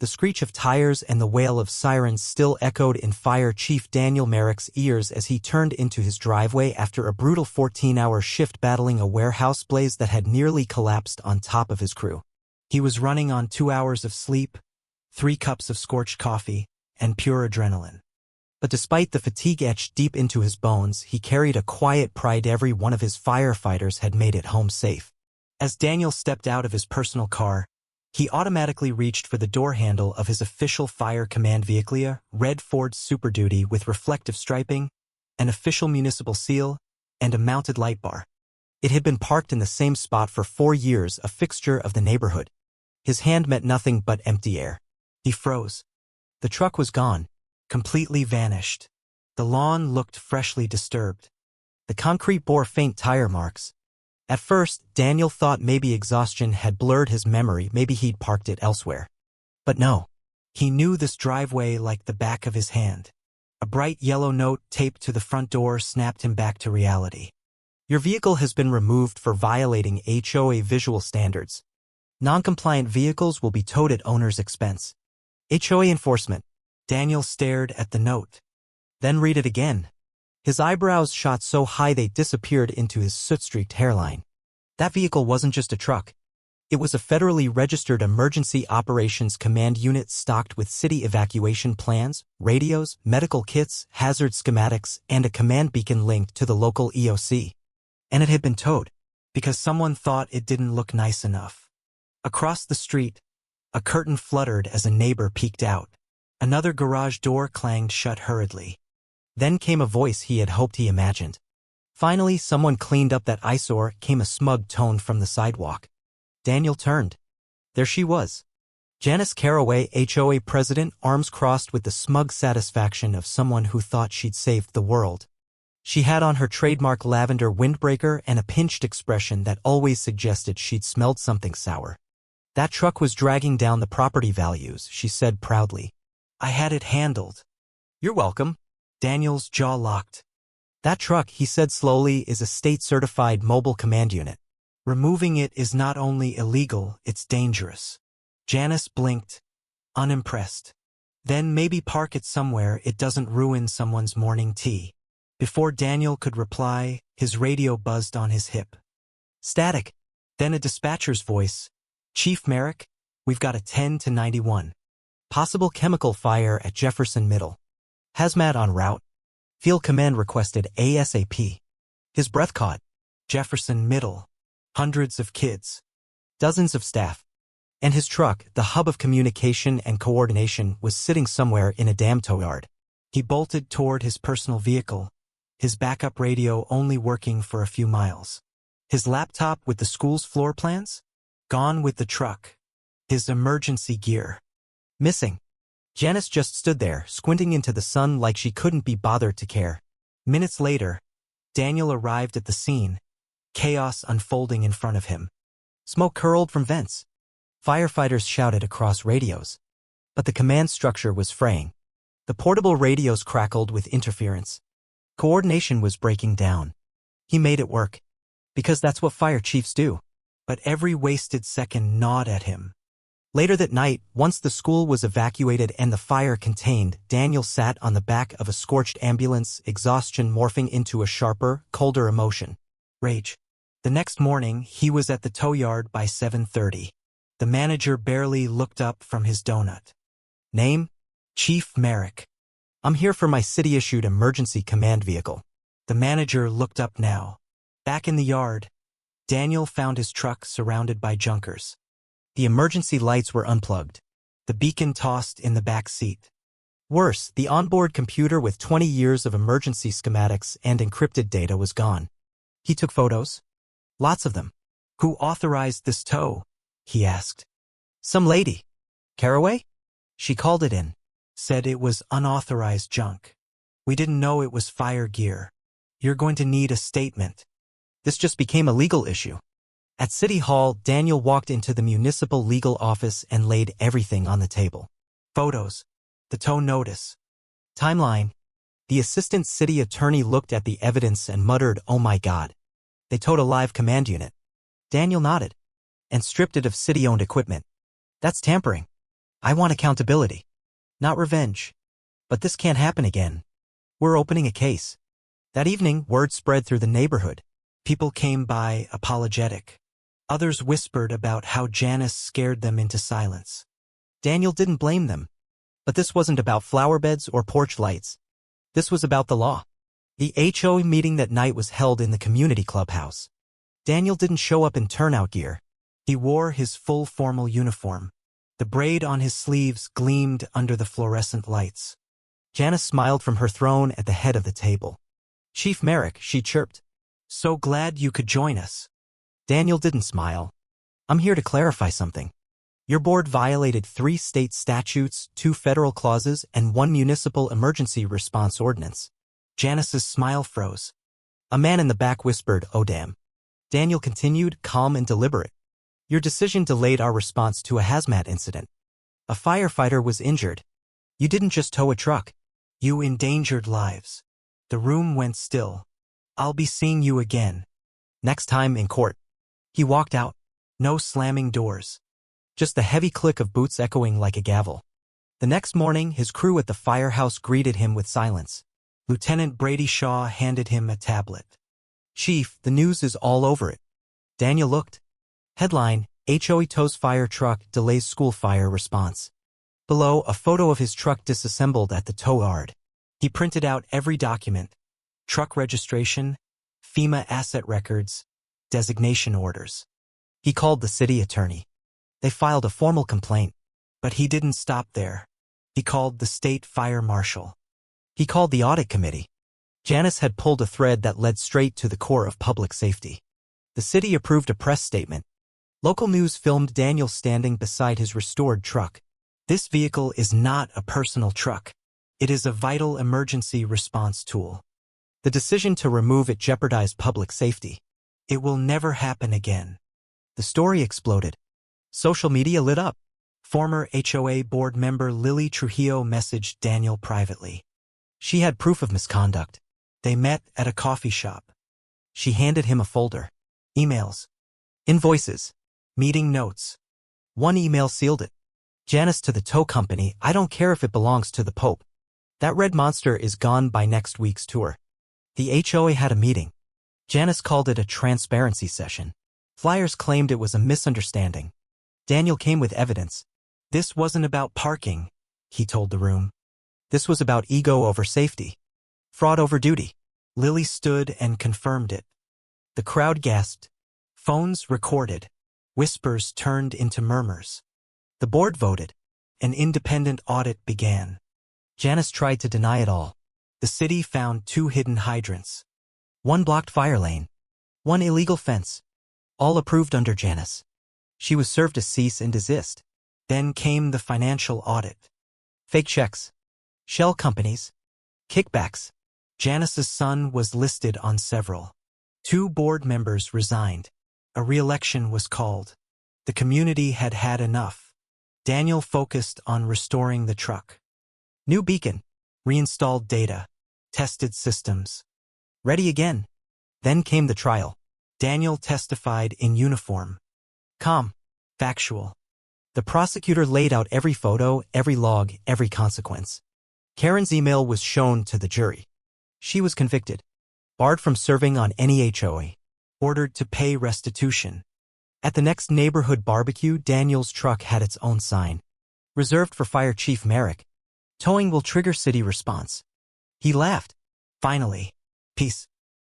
The screech of tires and the wail of sirens still echoed in Fire Chief Daniel Merrick's ears as he turned into his driveway after a brutal 14-hour shift battling a warehouse blaze that had nearly collapsed on top of his crew. He was running on 2 hours of sleep, 3 cups of scorched coffee, and pure adrenaline. But despite the fatigue etched deep into his bones, he carried a quiet pride every one of his firefighters had made it home safe. As Daniel stepped out of his personal car, he automatically reached for the door handle of his official fire command vehicle, a red Ford Super Duty with reflective striping, an official municipal seal, and a mounted light bar. It had been parked in the same spot for 4 years, a fixture of the neighborhood. His hand met nothing but empty air. He froze. The truck was gone, completely vanished. The lawn looked freshly disturbed. The concrete bore faint tire marks. At first, Daniel thought maybe exhaustion had blurred his memory, maybe he'd parked it elsewhere. But no. He knew this driveway like the back of his hand. A bright yellow note taped to the front door snapped him back to reality. Your vehicle has been removed for violating HOA visual standards. Non-compliant vehicles will be towed at owner's expense. HOA enforcement. Daniel stared at the note. Then read it again. His eyebrows shot so high they disappeared into his soot-streaked hairline. That vehicle wasn't just a truck. It was a federally registered emergency operations command unit stocked with city evacuation plans, radios, medical kits, hazard schematics, and a command beacon linked to the local EOC. And it had been towed, because someone thought it didn't look nice enough. Across the street, a curtain fluttered as a neighbor peeked out. Another garage door clanged shut hurriedly. Then came a voice he had hoped he imagined. Finally, someone cleaned up that eyesore, came a smug tone from the sidewalk. Daniel turned. There she was. Janice Caraway, HOA president, arms crossed with the smug satisfaction of someone who thought she'd saved the world. She had on her trademark lavender windbreaker and a pinched expression that always suggested she'd smelled something sour. That truck was dragging down the property values, she said proudly. I had it handled. You're welcome. Daniel's jaw locked. That truck, he said slowly, is a state-certified mobile command unit. Removing it is not only illegal, it's dangerous. Janice blinked, unimpressed. Then maybe park it somewhere it doesn't ruin someone's morning tea. Before Daniel could reply, his radio buzzed on his hip. Static. Then a dispatcher's voice. Chief Merrick, we've got a 10 to 91. Possible chemical fire at Jefferson Middle. Hazmat en route. Field command requested ASAP. His breath caught. Jefferson Middle. Hundreds of kids. Dozens of staff. And his truck, the hub of communication and coordination, was sitting somewhere in a damn tow yard. He bolted toward his personal vehicle, his backup radio only working for a few miles. His laptop with the school's floor plans? Gone with the truck. His emergency gear. Missing. Janice just stood there, squinting into the sun like she couldn't be bothered to care. Minutes later, Daniel arrived at the scene, chaos unfolding in front of him. Smoke curled from vents. Firefighters shouted across radios. But the command structure was fraying. The portable radios crackled with interference. Coordination was breaking down. He made it work. Because that's what fire chiefs do. But every wasted second gnawed at him. Later that night, once the school was evacuated and the fire contained, Daniel sat on the back of a scorched ambulance, exhaustion morphing into a sharper, colder emotion. Rage. The next morning, he was at the tow yard by 7:30. The manager barely looked up from his donut. Name? Chief Merrick. I'm here for my city-issued emergency command vehicle. The manager looked up now. Back in the yard, Daniel found his truck surrounded by junkers. The emergency lights were unplugged. The beacon tossed in the back seat. Worse, the onboard computer with 20 years of emergency schematics and encrypted data was gone. He took photos. Lots of them. Who authorized this tow? He asked. Some lady. Caraway? She called it in. Said it was unauthorized junk. We didn't know it was fire gear. You're going to need a statement. This just became a legal issue. At City Hall, Daniel walked into the municipal legal office and laid everything on the table. Photos. The tow notice. Timeline. The assistant city attorney looked at the evidence and muttered, "Oh my God. They towed a live command unit." Daniel nodded. And stripped it of city-owned equipment. That's tampering. I want accountability. Not revenge. But this can't happen again. We're opening a case. That evening, word spread through the neighborhood. People came by apologetic. Others whispered about how Janice scared them into silence. Daniel didn't blame them. But this wasn't about flower beds or porch lights. This was about the law. The HOA meeting that night was held in the community clubhouse. Daniel didn't show up in turnout gear. He wore his full formal uniform. The braid on his sleeves gleamed under the fluorescent lights. Janice smiled from her throne at the head of the table. "Chief Merrick," she chirped. "So glad you could join us." Daniel didn't smile. "I'm here to clarify something. Your board violated 3 state statutes, 2 federal clauses, and 1 municipal emergency response ordinance." Janice's smile froze. A man in the back whispered, "Oh damn." Daniel continued, calm and deliberate. "Your decision delayed our response to a hazmat incident. A firefighter was injured. You didn't just tow a truck. You endangered lives." The room went still. "I'll be seeing you again. Next time in court." He walked out. No slamming doors. Just the heavy click of boots echoing like a gavel. The next morning, his crew at the firehouse greeted him with silence. Lieutenant Brady Shaw handed him a tablet. "Chief, the news is all over it." Daniel looked. Headline: HOA tows fire truck, delays school fire response. Below, a photo of his truck disassembled at the tow yard. He printed out every document: truck registration, FEMA asset records, designation orders. He called the city attorney. They filed a formal complaint, but he didn't stop there. He called the state fire marshal. He called the audit committee. Janice had pulled a thread that led straight to the core of public safety. The city approved a press statement. Local news filmed Daniel standing beside his restored truck. "This vehicle is not a personal truck. It is a vital emergency response tool. The decision to remove it jeopardized public safety. It will never happen again." The story exploded. Social media lit up. Former HOA board member Lily Trujillo messaged Daniel privately. She had proof of misconduct. They met at a coffee shop. She handed him a folder. Emails. Invoices. Meeting notes. One email sealed it. "Janice to the tow company, I don't care if it belongs to the Pope. That red monster is gone by next week's tour." The HOA had a meeting. Janice called it a transparency session. Flyers claimed it was a misunderstanding. Daniel came with evidence. "This wasn't about parking," he told the room. "This was about ego over safety. Fraud over duty." Lily stood and confirmed it. The crowd gasped. Phones recorded. Whispers turned into murmurs. The board voted. An independent audit began. Janice tried to deny it all. The city found 2 hidden hydrants. 1 blocked fire lane. 1 illegal fence. All approved under Janice. She was served a cease and desist. Then came the financial audit. Fake checks. Shell companies. Kickbacks. Janice's son was listed on several. 2 board members resigned. A re-election was called. The community had had enough. Daniel focused on restoring the truck. New beacon. Reinstalled data. Tested systems. Ready again. Then came the trial. Daniel testified in uniform. Calm. Factual. The prosecutor laid out every photo, every log, every consequence. Karen's email was shown to the jury. She was convicted. Barred from serving on any HOA. Ordered to pay restitution. At the next neighborhood barbecue, Daniel's truck had its own sign. Reserved for Fire Chief Merrick. Towing will trigger city response. He laughed. Finally. Peace.